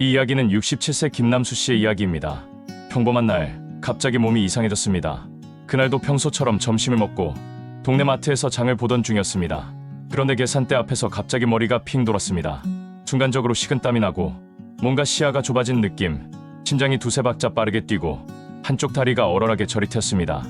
이 이야기는 67세 김남수 씨의 이야기입니다. 평범한 날 갑자기 몸이 이상해졌습니다. 그날도 평소처럼 점심을 먹고 동네 마트에서 장을 보던 중이었습니다. 그런데 계산대 앞에서 갑자기 머리가 핑 돌았습니다. 순간적으로 식은땀이 나고 뭔가 시야가 좁아진 느낌, 심장이 두세 박자 빠르게 뛰고 한쪽 다리가 얼얼하게 저릿했습니다.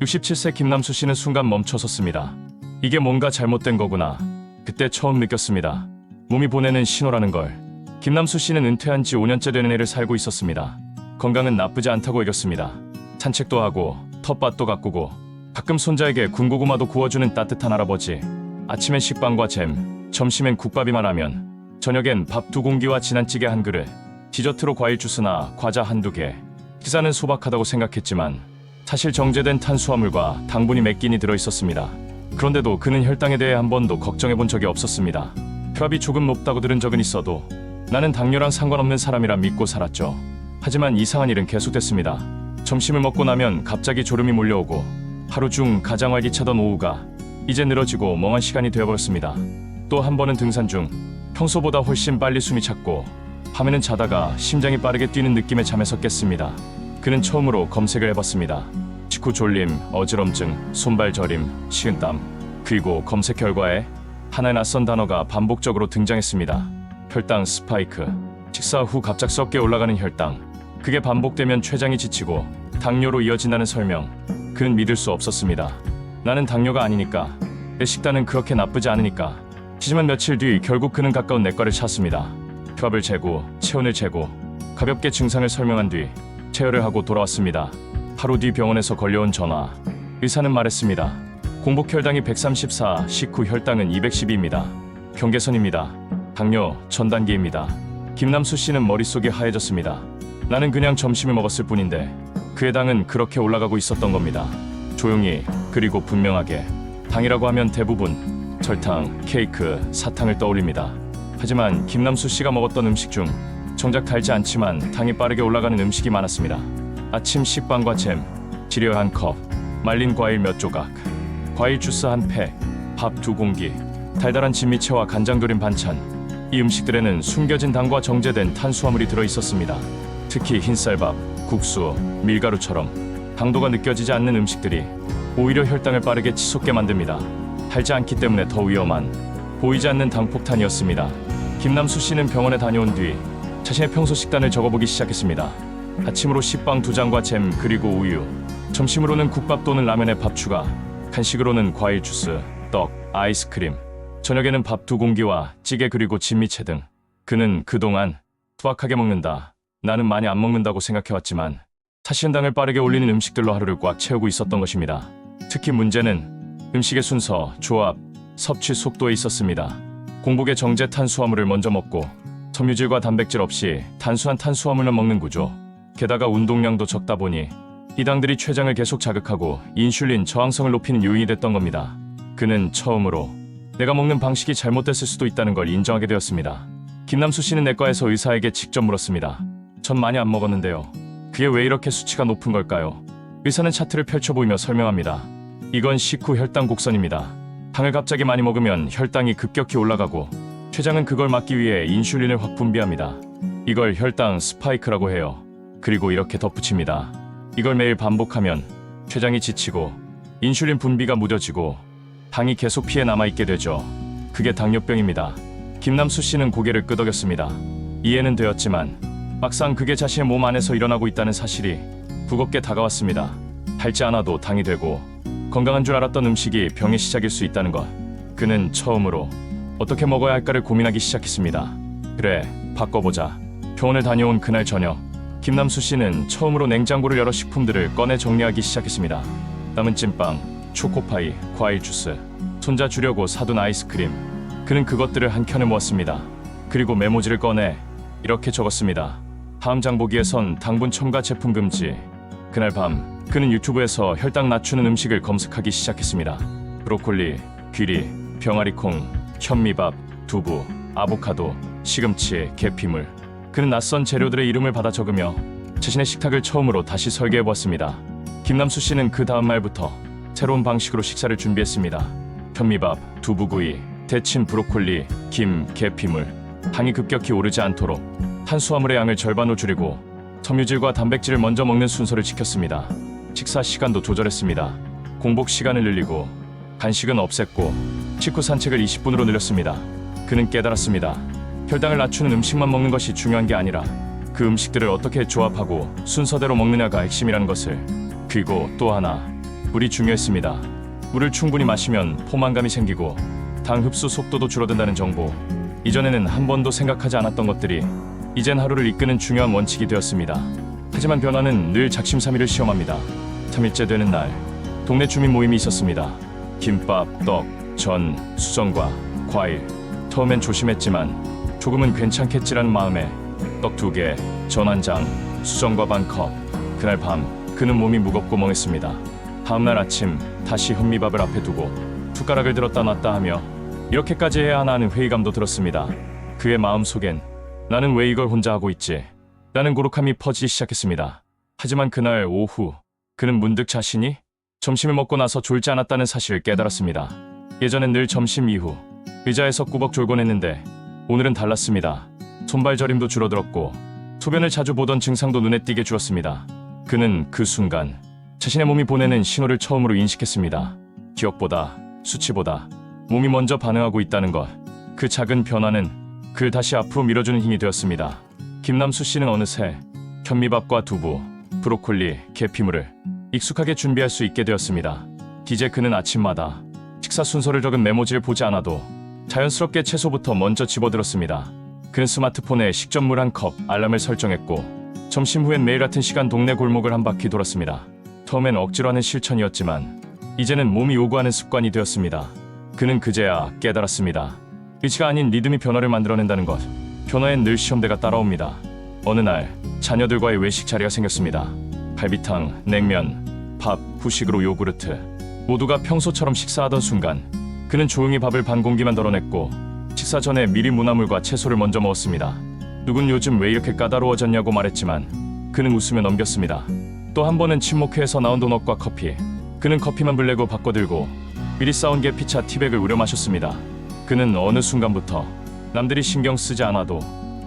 67세 김남수 씨는 순간 멈춰섰습니다. 이게 뭔가 잘못된 거구나. 그때 처음 느꼈습니다. 몸이 보내는 신호라는 걸. 김남수 씨는 은퇴한 지 5년째 되는 해를 살고 있었습니다. 건강은 나쁘지 않다고 여겼습니다. 산책도 하고 텃밭도 가꾸고 가끔 손자에게 군고구마도 구워주는 따뜻한 할아버지. 아침엔 식빵과 잼, 점심엔 국밥이나 라면, 저녁엔 밥 2공기와 진한 찌개 1그릇, 디저트로 과일 주스나 과자 1~2개. 식사는 소박하다고 생각했지만 사실 정제된 탄수화물과 당분이 몇 끼니 들어있었습니다. 그런데도 그는 혈당에 대해 한 번도 걱정해본 적이 없었습니다. 혈압이 조금 높다고 들은 적은 있어도 나는 당뇨랑 상관없는 사람이라 믿고 살았죠. 하지만 이상한 일은 계속됐습니다. 점심을 먹고 나면 갑자기 졸음이 몰려오고 하루 중 가장 활기차던 오후가 이제 늘어지고 멍한 시간이 되어버렸습니다. 또 한 번은 등산 중 평소보다 훨씬 빨리 숨이 찼고 밤에는 자다가 심장이 빠르게 뛰는 느낌에 잠에서 깼습니다. 그는 처음으로 검색을 해봤습니다. 직후 졸림, 어지럼증, 손발 저림, 식은땀. 그리고 검색 결과에 하나의 낯선 단어가 반복적으로 등장했습니다. 혈당 스파이크. 식사 후 갑작스럽게 올라가는 혈당. 그게 반복되면 췌장이 지치고 당뇨로 이어진다는 설명. 그는 믿을 수 없었습니다. 나는 당뇨가 아니니까, 내 식단은 그렇게 나쁘지 않으니까. 하지만 며칠 뒤 결국 그는 가까운 내과를 찾습니다. 혈압을 재고 체온을 재고 가볍게 증상을 설명한 뒤 체열을 하고 돌아왔습니다. 하루 뒤 병원에서 걸려온 전화. 의사는 말했습니다. 공복 혈당이 134, 식후 혈당은 212입니다. 경계선입니다. 당뇨 전 단계입니다. 김남수 씨는 머릿속이 하얘졌습니다. 나는 그냥 점심을 먹었을 뿐인데 그의 당은 그렇게 올라가고 있었던 겁니다. 조용히, 그리고 분명하게. 당이라고 하면 대부분 설탕, 케이크, 사탕을 떠올립니다. 하지만 김남수 씨가 먹었던 음식 중 정작 달지 않지만 당이 빠르게 올라가는 음식이 많았습니다. 아침 식빵과 잼, 지려 1컵, 말린 과일 몇 조각, 과일 주스 1팩, 밥 2공기, 달달한 진미채와 간장 조림 반찬. 이 음식들에는 숨겨진 당과 정제된 탄수화물이 들어있었습니다. 특히 흰쌀밥, 국수, 밀가루처럼 당도가 느껴지지 않는 음식들이 오히려 혈당을 빠르게 치솟게 만듭니다. 달지 않기 때문에 더 위험한, 보이지 않는 당폭탄이었습니다. 김남수 씨는 병원에 다녀온 뒤 자신의 평소 식단을 적어보기 시작했습니다. 아침으로 식빵 2장과 잼 그리고 우유, 점심으로는 국밥 또는 라면에 밥 추가, 간식으로는 과일 주스, 떡, 아이스크림, 저녁에는 밥 2공기와 찌개 그리고 진미채 등. 그는 그동안 소박하게 먹는다, 나는 많이 안 먹는다고 생각해왔지만 사실은 당을 빠르게 올리는 음식들로 하루를 꽉 채우고 있었던 것입니다. 특히 문제는 음식의 순서, 조합, 섭취 속도에 있었습니다. 공복에 정제 탄수화물을 먼저 먹고 섬유질과 단백질 없이 단순한 탄수화물만 먹는 구조. 게다가 운동량도 적다 보니 이 당들이 췌장을 계속 자극하고 인슐린 저항성을 높이는 요인이 됐던 겁니다. 그는 처음으로 내가 먹는 방식이 잘못됐을 수도 있다는 걸 인정하게 되었습니다. 김남수 씨는 내과에서 의사에게 직접 물었습니다. 전 많이 안 먹었는데요. 그게 왜 이렇게 수치가 높은 걸까요? 의사는 차트를 펼쳐 보이며 설명합니다. 이건 식후 혈당 곡선입니다. 당을 갑자기 많이 먹으면 혈당이 급격히 올라가고 췌장은 그걸 막기 위해 인슐린을 확 분비합니다. 이걸 혈당 스파이크라고 해요. 그리고 이렇게 덧붙입니다. 이걸 매일 반복하면 췌장이 지치고 인슐린 분비가 무뎌지고 당이 계속 피해 남아있게 되죠. 그게 당뇨병입니다. 김남수 씨는 고개를 끄덕였습니다. 이해는 되었지만 막상 그게 자신의 몸 안에서 일어나고 있다는 사실이 무겁게 다가왔습니다. 달지 않아도 당이 되고 건강한 줄 알았던 음식이 병의 시작일 수 있다는 것. 그는 처음으로 어떻게 먹어야 할까를 고민하기 시작했습니다. 그래, 바꿔보자. 병원을 다녀온 그날 저녁, 김남수 씨는 처음으로 냉장고를 열어 식품들을 꺼내 정리하기 시작했습니다. 남은 찐빵, 초코파이, 과일 주스, 손자 주려고 사둔 아이스크림. 그는 그것들을 한 켠에 모았습니다. 그리고 메모지를 꺼내 이렇게 적었습니다. 다음 장보기에선 당분 첨가 제품 금지. 그날 밤 그는 유튜브에서 혈당 낮추는 음식을 검색하기 시작했습니다. 브로콜리, 귀리, 병아리콩, 현미밥, 두부, 아보카도, 시금치, 계피물. 그는 낯선 재료들의 이름을 받아 적으며 자신의 식탁을 처음으로 다시 설계해보았습니다. 김남수 씨는 그 다음 말부터 새로운 방식으로 식사를 준비했습니다. 현미밥, 두부구이, 데친 브로콜리, 김, 계피물. 당이 급격히 오르지 않도록 탄수화물의 양을 절반으로 줄이고 섬유질과 단백질을 먼저 먹는 순서를 지켰습니다. 식사 시간도 조절했습니다. 공복 시간을 늘리고 간식은 없앴고 직후 산책을 20분으로 늘렸습니다. 그는 깨달았습니다. 혈당을 낮추는 음식만 먹는 것이 중요한 게 아니라 그 음식들을 어떻게 조합하고 순서대로 먹느냐가 핵심이라는 것을. 그리고 또 하나, 물이 중요했습니다. 물을 충분히 마시면 포만감이 생기고 당 흡수 속도도 줄어든다는 정보. 이전에는 한 번도 생각하지 않았던 것들이 이젠 하루를 이끄는 중요한 원칙이 되었습니다. 하지만 변화는 늘 작심삼일을 시험합니다. 3일째 되는 날, 동네 주민 모임이 있었습니다. 김밥, 떡, 전, 수정과 과일. 처음엔 조심했지만 조금은 괜찮겠지라는 마음에 떡 2개, 전 1장, 수정과 반 컵. 그날 밤 그는 몸이 무겁고 멍했습니다. 다음날 아침 다시 현미밥을 앞에 두고 숟가락을 들었다 놨다 하며 이렇게까지 해야 하나 하는 회의감도 들었습니다. 그의 마음속엔 나는 왜 이걸 혼자 하고 있지? 라는 고독함이 퍼지기 시작했습니다. 하지만 그날 오후 그는 문득 자신이 점심을 먹고 나서 졸지 않았다는 사실을 깨달았습니다. 예전엔 늘 점심 이후 의자에서 꾸벅 졸곤 했는데 오늘은 달랐습니다. 손발 저림도 줄어들었고 소변을 자주 보던 증상도 눈에 띄게 줄었습니다. 그는 그 순간 자신의 몸이 보내는 신호를 처음으로 인식했습니다. 기억보다 수치보다 몸이 먼저 반응하고 있다는 것. 그 작은 변화는 그를 다시 앞으로 밀어주는 힘이 되었습니다. 김남수 씨는 어느새 현미밥과 두부, 브로콜리, 계피물을 익숙하게 준비할 수 있게 되었습니다. 이제 그는 아침마다 식사 순서를 적은 메모지를 보지 않아도 자연스럽게 채소부터 먼저 집어들었습니다. 그는 스마트폰에 식전물 1컵 알람을 설정했고 점심 후엔 매일 같은 시간 동네 골목을 한 바퀴 돌았습니다. 처음엔 억지로 하는 실천이었지만 이제는 몸이 요구하는 습관이 되었습니다. 그는 그제야 깨달았습니다. 의지가 아닌 리듬이 변화를 만들어낸다는 것. 변화엔 늘 시험대가 따라옵니다. 어느 날 자녀들과의 외식 자리가 생겼습니다. 갈비탕, 냉면, 밥, 후식으로 요구르트. 모두가 평소처럼 식사하던 순간 그는 조용히 밥을 반 공기만 덜어냈고 식사 전에 미리 무나물과 채소를 먼저 먹었습니다. 누군 요즘 왜 이렇게 까다로워졌냐고 말했지만 그는 웃으며 넘겼습니다. 또 한 번은 침묵회에서 나온 도넛과 커피. 그는 커피만 블랙으로 바꿔들고 미리 싸온 계피차 티백을 우려 마셨습니다. 그는 어느 순간부터 남들이 신경 쓰지 않아도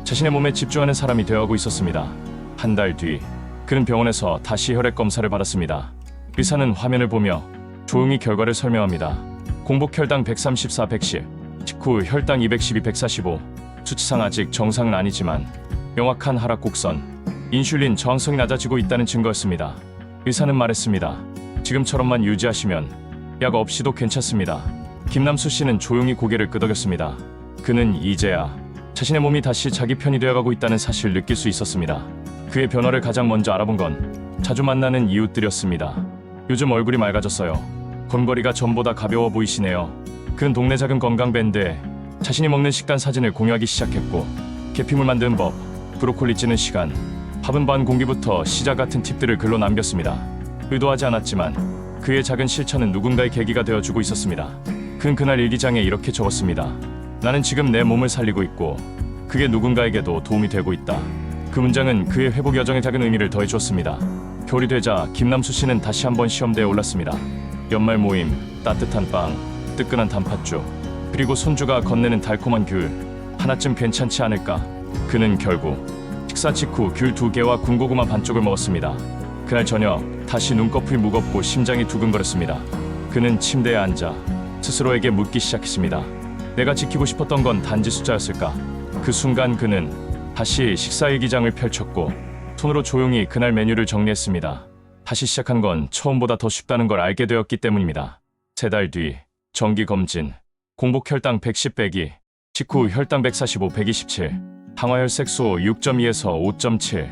자신의 몸에 집중하는 사람이 되어가고 있었습니다. 한 달 뒤 그는 병원에서 다시 혈액 검사를 받았습니다. 의사는 화면을 보며 조용히 결과를 설명합니다. 공복 혈당 134, 110, 직후 혈당 212, 145. 수치상 아직 정상은 아니지만 명확한 하락 곡선, 인슐린 저항성이 낮아지고 있다는 증거였습니다. 의사는 말했습니다. 지금처럼만 유지하시면 약 없이도 괜찮습니다. 김남수 씨는 조용히 고개를 끄덕였습니다. 그는 이제야 자신의 몸이 다시 자기 편이 되어가고 있다는 사실을 느낄 수 있었습니다. 그의 변화를 가장 먼저 알아본 건 자주 만나는 이웃들이었습니다. 요즘 얼굴이 맑아졌어요. 걸음걸이가 전보다 가벼워 보이시네요. 그는 동네 작은 건강밴드에 자신이 먹는 식단 사진을 공유하기 시작했고 계피물 만드는 법, 브로콜리 찌는 시간, 밥은 반 공기부터 시작 같은 팁들을 글로 남겼습니다. 의도하지 않았지만 그의 작은 실천은 누군가의 계기가 되어주고 있었습니다. 그는 그날 일기장에 이렇게 적었습니다. 나는 지금 내 몸을 살리고 있고 그게 누군가에게도 도움이 되고 있다. 그 문장은 그의 회복 여정에 작은 의미를 더해주었습니다. 겨울이 되자 김남수 씨는 다시 한번 시험대에 올랐습니다. 연말 모임, 따뜻한 빵, 뜨끈한 단팥죽, 그리고 손주가 건네는 달콤한 귤. 하나쯤 괜찮지 않을까? 그는 결국 식사 직후 귤 2개와 군고구마 반쪽을 먹었습니다. 그날 저녁 다시 눈꺼풀이 무겁고 심장이 두근거렸습니다. 그는 침대에 앉아 스스로에게 묻기 시작했습니다. 내가 지키고 싶었던 건 단지 숫자였을까? 그 순간 그는 다시 식사 일기장을 펼쳤고 손으로 조용히 그날 메뉴를 정리했습니다. 다시 시작한 건 처음보다 더 쉽다는 걸 알게 되었기 때문입니다. 3달 뒤 정기 검진, 공복 혈당 110 빼기, 직후 혈당 145, 127, 당화혈색소 6.2에서 5.7.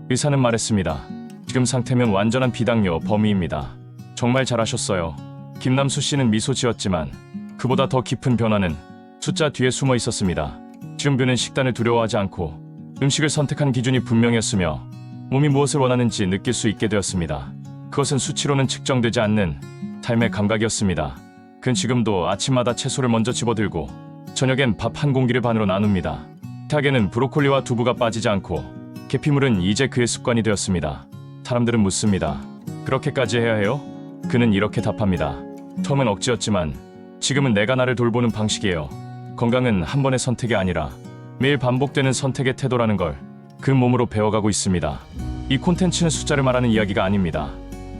의사는 말했습니다. 지금 상태면 완전한 비당뇨 범위입니다. 정말 잘하셨어요. 김남수 씨는 미소 지었지만 그보다 더 깊은 변화는 숫자 뒤에 숨어 있었습니다. 지금 그는 식단을 두려워하지 않고 음식을 선택한 기준이 분명했으며 몸이 무엇을 원하는지 느낄 수 있게 되었습니다. 그것은 수치로는 측정되지 않는 삶의 감각이었습니다. 그는 지금도 아침마다 채소를 먼저 집어들고 저녁엔 밥 한 공기를 반으로 나눕니다. 식탁에는 브로콜리와 두부가 빠지지 않고 계피물은 이제 그의 습관이 되었습니다. 사람들은 묻습니다. 그렇게까지 해야 해요? 그는 이렇게 답합니다. 처음엔 억지였지만 지금은 내가 나를 돌보는 방식이에요. 건강은 한 번의 선택이 아니라 매일 반복되는 선택의 태도라는 걸 그 몸으로 배워가고 있습니다. 이 콘텐츠는 숫자를 말하는 이야기가 아닙니다.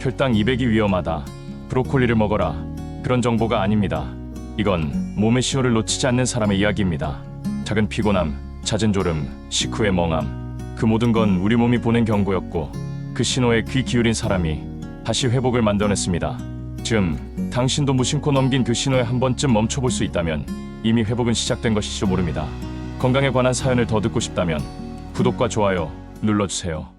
혈당 200이 위험하다. 브로콜리를 먹어라. 그런 정보가 아닙니다. 이건 몸의 신호를 놓치지 않는 사람의 이야기입니다. 작은 피곤함, 잦은 졸음, 식후의 멍함. 그 모든 건 우리 몸이 보낸 경고였고 그 신호에 귀 기울인 사람이 다시 회복을 만들어냈습니다. 지금 당신도 무심코 넘긴 그 신호에 한 번쯤 멈춰볼 수 있다면 이미 회복은 시작된 것일지도 모릅니다. 건강에 관한 사연을 더 듣고 싶다면 구독과 좋아요 눌러주세요.